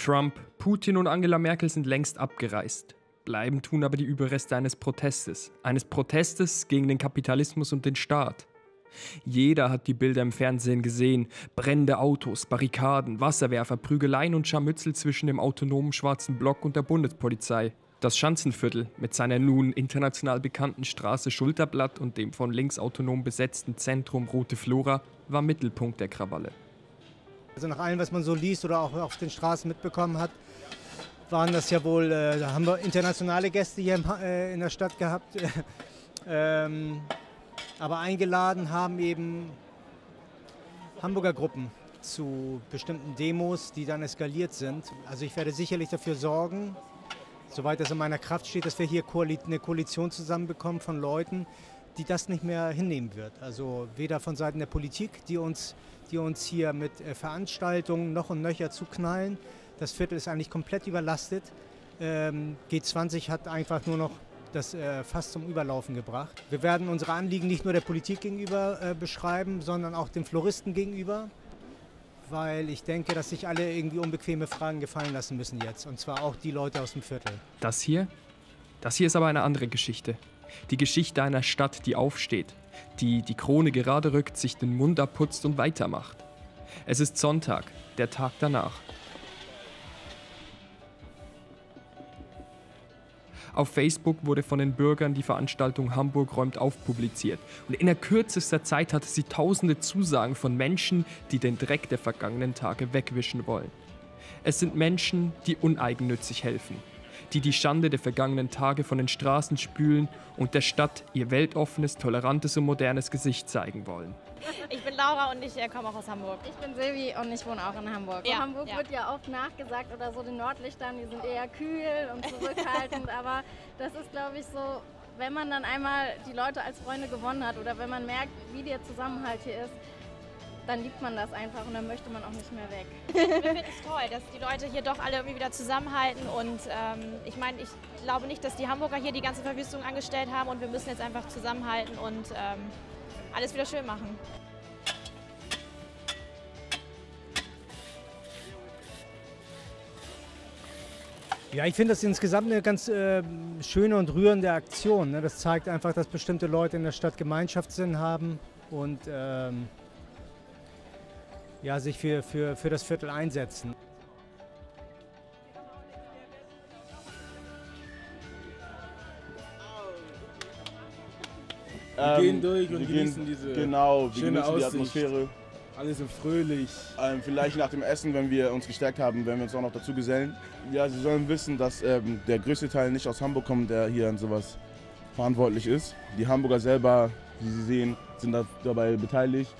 Trump, Putin und Angela Merkel sind längst abgereist. Bleiben tun aber die Überreste eines Protestes gegen den Kapitalismus und den Staat. Jeder hat die Bilder im Fernsehen gesehen. Brennende Autos, Barrikaden, Wasserwerfer, Prügeleien und Scharmützel zwischen dem autonomen schwarzen Block und der Bundespolizei. Das Schanzenviertel mit seiner nun international bekannten Straße Schulterblatt und dem von links autonom besetzten Zentrum Rote Flora war Mittelpunkt der Krawalle. Also nach allem, was man so liest oder auch auf den Straßen mitbekommen hat, waren das ja wohl, da haben wir internationale Gäste hier in der Stadt gehabt. Aber eingeladen haben eben Hamburger Gruppen zu bestimmten Demos, die dann eskaliert sind. Also ich werde sicherlich dafür sorgen, soweit es in meiner Kraft steht, dass wir hier eine Koalition zusammenbekommen von Leuten, die das nicht mehr hinnehmen wird. Also weder von Seiten der Politik, die uns hier mit Veranstaltungen noch und nöcher zuknallen. Das Viertel ist eigentlich komplett überlastet. G20 hat einfach nur noch das fast zum Überlaufen gebracht. Wir werden unsere Anliegen nicht nur der Politik gegenüber beschreiben, sondern auch den Floristen gegenüber, weil ich denke, dass sich alle irgendwie unbequeme Fragen gefallen lassen müssen jetzt, und zwar auch die Leute aus dem Viertel. Das hier ist aber eine andere Geschichte. Die Geschichte einer Stadt, die aufsteht, die die Krone gerade rückt, sich den Mund abputzt und weitermacht. Es ist Sonntag, der Tag danach. Auf Facebook wurde von den Bürgern die Veranstaltung Hamburg räumt auf publiziert. Und in der kürzester Zeit hatte sie tausende Zusagen von Menschen, die den Dreck der vergangenen Tage wegwischen wollen. Es sind Menschen, die uneigennützig helfen, die Schande der vergangenen Tage von den Straßen spülen und der Stadt ihr weltoffenes, tolerantes und modernes Gesicht zeigen wollen. Ich bin Laura und ich komme auch aus Hamburg. Ich bin Silvi und ich wohne auch in Hamburg. Ja, Hamburg wird ja oft nachgesagt oder so den Nordlichtern, die sind eher kühl und zurückhaltend, aber das ist, glaube ich, so, wenn man dann einmal die Leute als Freunde gewonnen hat oder wenn man merkt, wie der Zusammenhalt hier ist, dann liebt man das einfach und dann möchte man auch nicht mehr weg. Ich finde es toll, dass die Leute hier doch alle irgendwie wieder zusammenhalten und ich meine, ich glaube nicht, dass die Hamburger hier die ganze Verwüstung angestellt haben und wir müssen jetzt einfach zusammenhalten und alles wieder schön machen. Ja, ich finde das insgesamt eine ganz schöne und rührende Aktion. Ne? Das zeigt einfach, dass bestimmte Leute in der Stadt Gemeinschaftssinn haben und ja, sich für das Viertel einsetzen. Wir gehen durch und genießen diese schöne Aussicht. Die Atmosphäre. Alle sind fröhlich. Vielleicht nach dem Essen, wenn wir uns gestärkt haben, werden wir uns auch noch dazu gesellen. Ja, Sie sollen wissen, dass der größte Teil nicht aus Hamburg kommt, der hier an sowas verantwortlich ist. Die Hamburger selber, wie Sie sehen, sind dabei beteiligt,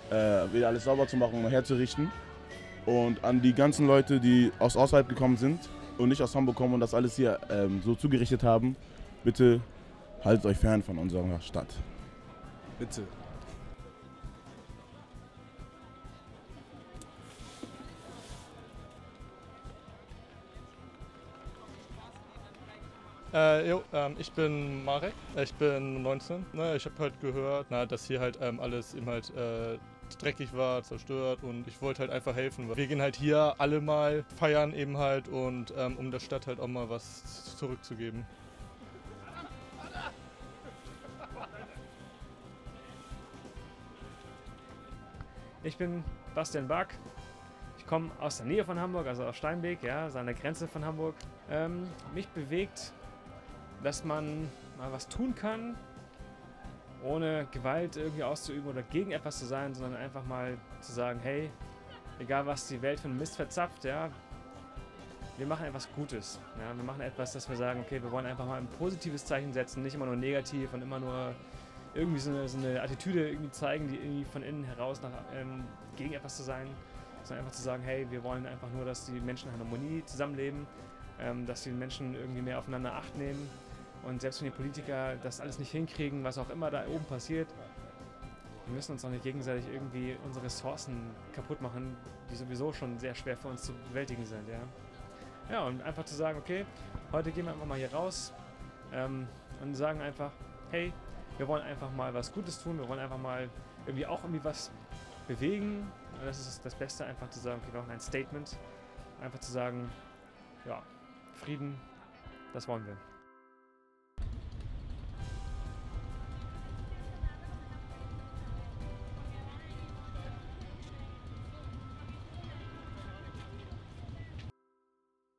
wieder alles sauber zu machen und herzurichten. Und an die ganzen Leute, die aus außerhalb gekommen sind und nicht aus Hamburg kommen und das alles hier so zugerichtet haben, bitte haltet euch fern von unserer Stadt. Bitte. Ich bin Marek, ich bin 19. Ich habe halt gehört, dass hier halt alles eben halt dreckig war, zerstört und ich wollte halt einfach helfen. Wir gehen halt hier alle mal feiern eben halt und um der Stadt halt auch mal was zurückzugeben. Ich bin Bastian Back. Ich komme aus der Nähe von Hamburg, also aus Steinbeek, ja, also an der Grenze von Hamburg. Mich bewegt, dass man mal was tun kann, ohne Gewalt irgendwie auszuüben oder gegen etwas zu sein, sondern einfach mal zu sagen, hey, egal was die Welt für einen Mist verzapft, ja, wir machen etwas Gutes. Ja, wir machen etwas, dass wir sagen, okay, wir wollen einfach mal ein positives Zeichen setzen, nicht immer nur negativ und immer nur irgendwie so eine Attitüde irgendwie zeigen, die irgendwie von innen heraus gegen etwas zu sein, sondern einfach zu sagen, hey, wir wollen einfach nur, dass die Menschen in Harmonie zusammenleben, dass die Menschen irgendwie mehr aufeinander Acht nehmen und selbst wenn die Politiker das alles nicht hinkriegen, was auch immer da oben passiert, wir müssen uns auch nicht gegenseitig irgendwie unsere Ressourcen kaputt machen, die sowieso schon sehr schwer für uns zu bewältigen sind. Ja, und einfach zu sagen, okay, heute gehen wir einfach mal hier raus und sagen einfach, hey, wir wollen einfach mal was Gutes tun, wir wollen einfach mal irgendwie was bewegen. Das ist das Beste, einfach zu sagen, okay, wir machen ein Statement Einfach zu sagen, ja, Frieden, das wollen wir.